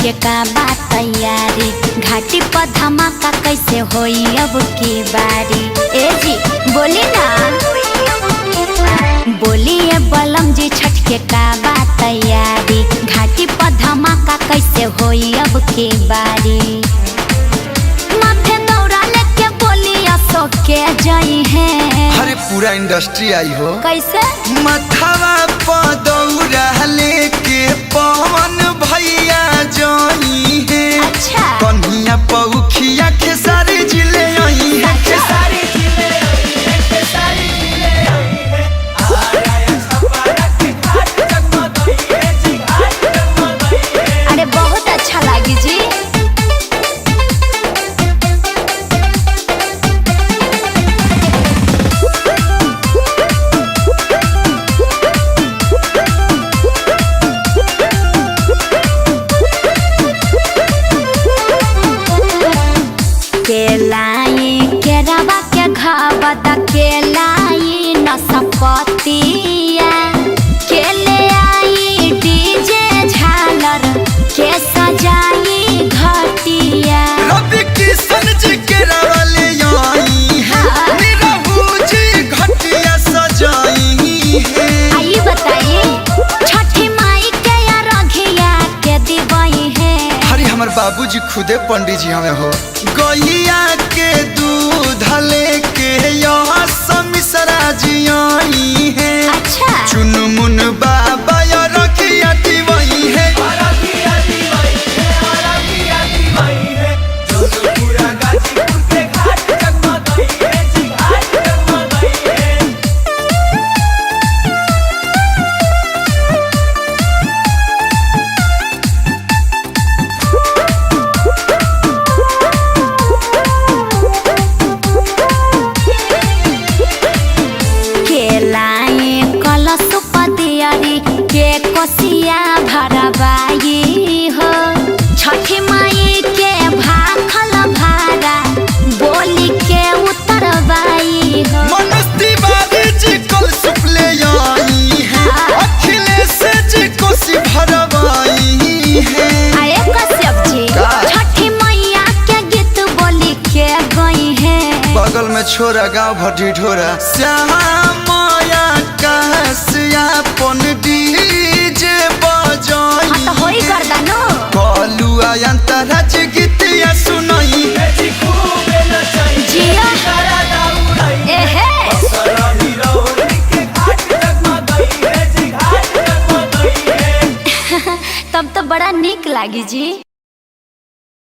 के का बात तैयारी, घाटी पर धमाका कैसे होई अब की बारी। ए जी बोली ना, बोलिए बलम जी छठ के का बात तैयारी, घाटी पर धमाका कैसे होई अब की बारी। माथे दौड़ा लेके बोलिया सो के जाई है। अरे पूरा इंडस्ट्री आई हो। कैसे? मथवा पर दौड़ा लेके पवन भैया जाई है। अच्छा। कन्हिया पौखिया खेसारी जिले आई है। खेसारी जिले आई है, खेसारी जिले आई है। आया छपारा के घाट जगमगाई है जी, घाट जगमगाई है। अरे बहुत अच्छा लगी जी। केलाई केरावा के घावत केलाई नसपतिया, केले आई डीजे झालर के सजाई घटिया। रवि किशन जी केरावा ले आई है, निरहू जी घटिया सजाई है। आई बताइए छठी माई के या रघिया के दिवाई है। हरी हमार बाबूजी खुदे पंडित जी हमें हो। गैया के दूध लेके यहाँ समिसरा जी आई है। अच्छा। चुनमुन बाबा या रखिया दिवाई है। पूरा गाजीपुर के घाट जगमगाई है जी, घाट जगमगाई है। केलाई कलश पतियारी के कोसिया भरवाई हो, छठी माई के भाखल भारा बोली के उतरवाई हो। मनस्ती बारी जी कल सुपले आई है, अखिलेश जी कोसी भरवाई है। आए कश्यप जी का? छठी मैया के गीत बोली के गई है। बगल में छोरा गाँव भटी ढोरा श्यामाया कहसियापन डीजे बजाई। हाँ तो होई गर्दनो। कलुआ अंतराज गीतिया सुनाई। जिया एहे तब तो बड़ा निक लागी जी।